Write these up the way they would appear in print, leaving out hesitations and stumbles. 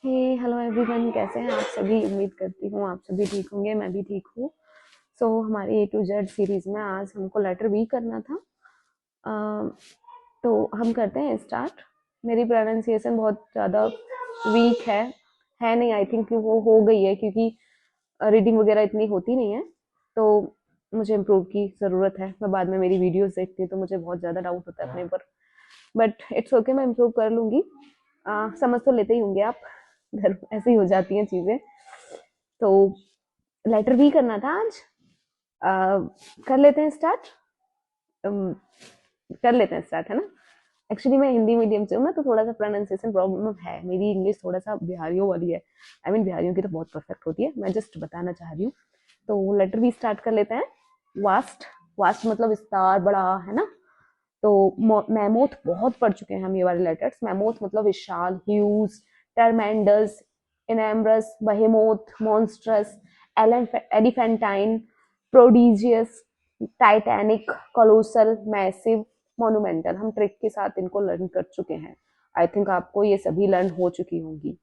हे hello everyone, कैसे हैं आप सभी। उम्मीद करती हूँ आप सभी ठीक होंगे, मैं भी ठीक हूँ। सो हमारी A to Z सीरीज में आज हमको लेटर बी करना था। तो हम करते हैं स्टार्ट। मेरी प्रोनाउंसिएशन बहुत ज़्यादा वीक है नहीं, आई थिंक वो हो गई है क्योंकि रीडिंग वगैरह इतनी होती नहीं है। तो मुझे इम्प्रूव की ज़रूरत है। मैं बाद में मेरी वीडियोस देखती हूँ तो मुझे बहुत ज़्यादा डाउट होता है अपने ऊपर, बट इट्स ओके, मैं इम्प्रूव कर लूँगी। समझ तो लेते ही होंगे आप, घर ऐसे ही हो जाती हैं चीज़ें। तो लेटर बी करना था आज। कर लेते हैं स्टार्ट। कर लेते हैं स्टार्ट, है ना। एक्चुअली मैं हिंदी मीडियम से हूँ ना, तो थोड़ा सा प्रोनाउंसिएशन प्रॉब्लम है। मेरी इंग्लिश थोड़ा सा बिहारियों वाली है। आई मीन बिहारियों की तो बहुत परफेक्ट होती है, मैं जस्ट बताना चाह रही हूँ। तो लेटर बी स्टार्ट कर लेते हैं। वास्ट। वास्ट मतलब विस्तार, बड़ा, है ना। तो मैमोथ बहुत पढ़ चुके हैं हम ये वाले लेटर्स। मैमोथ मतलब विशाल, huge, tremendous, enormous, behemoth, monstrous, elephantine, prodigious, titanic, colossal, massive, monumental. हम ट्रिक के साथ इनको लर्न कर चुके हैं। आई थिंक आपको ये सभी लर्न हो चुकी होंगी।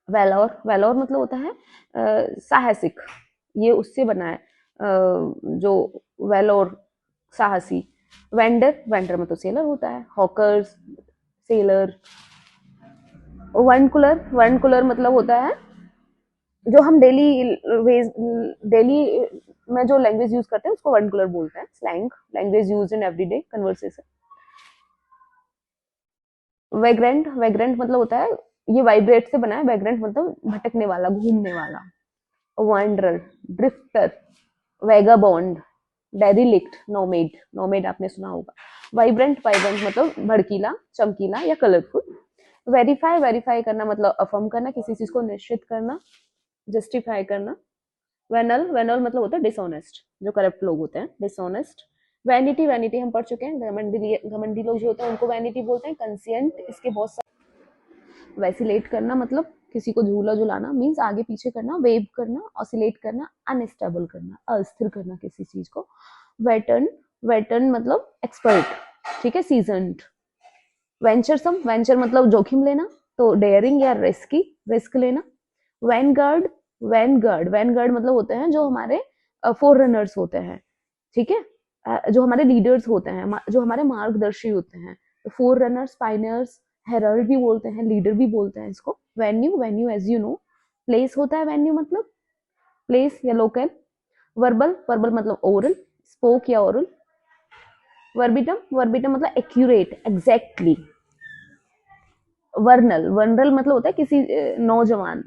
वेलोर। वेलोर मतलब होता है साहसिक। ये उससे बना है जो वेलोर, साहसी। वेंडर। वेंडर मतलब सेलर होता है। Hawkers, seller. वर्नकुलर। वर्नकुलर मतलब होता है जो हम डेली में जो लैंग्वेज यूज करते हैं उसको वर्नकुलर बोलते हैं। Slang, language use in everyday conversation. Vagrant. Vagrant मतलब होता है, ये वाइब्रेट से बना है। वैग्रेंट मतलब भटकने वाला, घूमने वाला। Wanderer, drifter, vagabond, डेरिलिक्ट, nomad. Nomad आपने सुना होगा। वाइब्रेंट। वाइब्रेंट मतलब भड़कीला, चमकीला या कलरफुल। वेरीफाई। वेरीफाई करना मतलब अफर्म करना, किसी चीज को निश्चित करना, जस्टिफाई करना। वेनल। वेनल मतलब होता है डिसऑनेस्ट, जो करप्ट लोग होते हैं, डिसऑनेस्ट। वैनिटी। वैनिटी हम पढ़ चुके हैं। घमंडी, घमंडी लोग जो होते हैं उनको वैनिटी बोलते हैं। कंसियंट, इसके बहुत सारे। वैसिलेट करना मतलब किसी को झूला झुलाना, मीन्स आगे पीछे करना। वेव करना, ऑसिलेट करना, अनस्टेबल करना, अस्थिर करना किसी चीज को। वेटर्न। वेटर्न मतलब एक्सपर्ट, ठीक है, सीजनड। वेंचरसम। वेंचर मतलब जोखिम लेना, तो डेयरिंग या रिस्की, रिस्क लेना। वैनगार्ड। वैनगार्ड। वैनगार्ड मतलब होते हैं जो हमारे फोर रनर्स होते हैं, ठीक है। जो हमारे लीडर्स होते हैं, जो हमारे मार्गदर्शी होते हैं। फोर रनर्स, पाइनियर्स, हेरल्ड भी बोलते हैं, लीडर भी बोलते हैं इसको। Venue. Venue as you know place होता है। वेन्यू मतलब प्लेस या लोकल। वर्बल। वर्बल मतलब ओरल, स्पोक या ओरल। वर्बिटम। वर्बिटम मतलब एक्यूरेट, एग्जैक्टली। वर्नल। वर्नल मतलब होता है किसी नौजवान,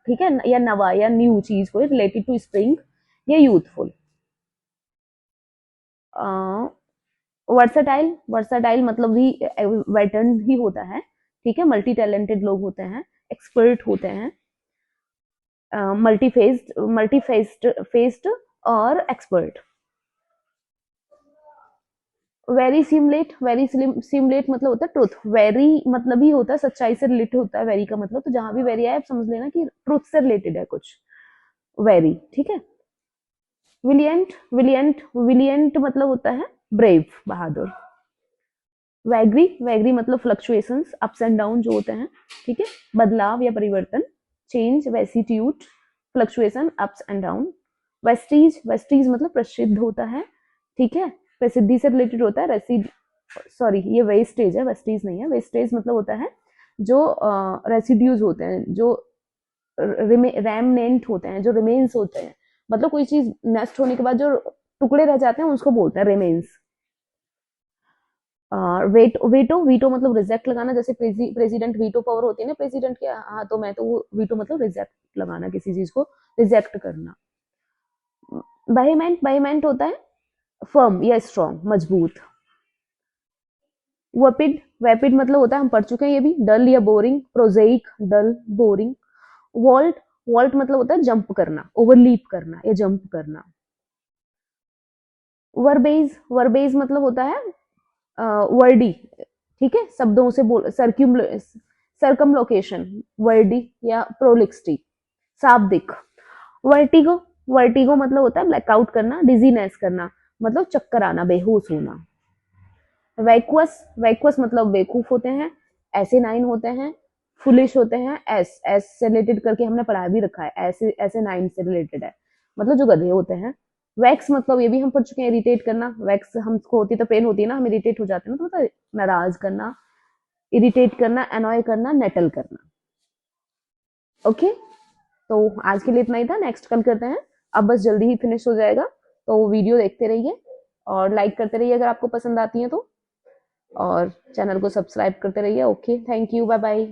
ठीक है, या नवा या न्यू चीज को, रिलेटेड टू स्प्रिंग या यूथफुल। वर्साटाइल। वर्साटाइल मतलब भी वेटर्न ही होता है, ठीक है। मल्टी टैलेंटेड लोग होते हैं, एक्सपर्ट होते हैं। मल्टीफेस्ड, फेस्ड और expert. Very simulate. Very simulate मतलब होता है ट्रुथ। वेरी मतलब ही होता है सच्चाई से रिलेटेड होता है। वेरी का मतलब, तो जहां भी वेरी आए आप समझ लेना कि ट्रुथ से रिलेटेड है कुछ। वेरी, ठीक है। विलियंट। विलियंट। विलियंट मतलब होता है ब्रेव, बहादुर। वैग्री। वैग्री मतलब फ्लक्चुएशंस, अप्स एंड डाउन जो होते हैं, ठीक है, बदलाव या परिवर्तन। Change, vicissitude, fluctuation, ups and down. Vestiges. Vestiges मतलब प्रसिद्ध होता है, ठीक है, प्रसिद्धि से रिलेटेड होता है। रेसिड, सॉरी ये वेस्टेज है, वेस्टीज नहीं है। वेस्टेज मतलब होता है जो रेसिड्यूज होते हैं, जो रेमनेंट होते हैं, जो रिमेन्स होते हैं, मतलब कोई चीज नष्ट होने के बाद जो टुकड़े रह जाते हैं उसको बोलते हैं रिमेन्स। वीटो। वीटो मतलब रिजेक्ट लगाना, जैसे प्रेसिडेंट वीटो पावर होती है ना प्रेसिडेंट के हाथों में, तो वो वीटो मतलब रिजेक्ट लगाना, किसी चीज को रिजेक्ट करना। वेहीमेंट। वेहीमेंट होता है फर्म या स्ट्रॉन्ग, मजबूत। वेपिड। वेपिड मतलब होता है, हम पढ़ चुके हैं ये भी, डल या बोरिंग, प्रोजेइक, डल, बोरिंग। वॉल्ट। वॉल्ट मतलब होता है जंप करना, ओवरलीप करना या जंप करना। वर्बेज। वर्बेज मतलब होता है वर्डी, ठीक है, शब्दों से बोल, सर्कमलोकेशन, वर्डी या प्रोलिक्सिटी, शाब्दिक। वर्टिगो। वर्टिगो मतलब होता है ब्लैकआउट करना, डिजीनेस करना, मतलब चक्कर आना, बेहोश होना। वैक्वस। वैक्वस मतलब बेवकूफ होते हैं, ऐसे नाइन होते हैं, फुलिश होते हैं एस, एस से रिलेटेड करके हमने पढ़ा भी रखा है, ऐसे ऐसे 9 से रिलेटेड है, मतलब जो गधे होते हैं। वैक्स मतलब ये भी हम पढ़ चुके हैं, इरिटेट करना। वैक्स हमको होती है तो पेन होती है ना, हम इरिटेट हो जाते हैं ना, तो मतलब नाराज करना, इरिटेट करना, एनॉय करना, नेटल करना। ओके, तो आज के लिए इतना ही था, नेक्स्ट कल करते हैं। अब बस जल्दी ही फिनिश हो जाएगा, तो वीडियो देखते रहिए और लाइक करते रहिए अगर आपको पसंद आती है तो, और चैनल को सब्सक्राइब करते रहिए। Okay, thank you, bye bye.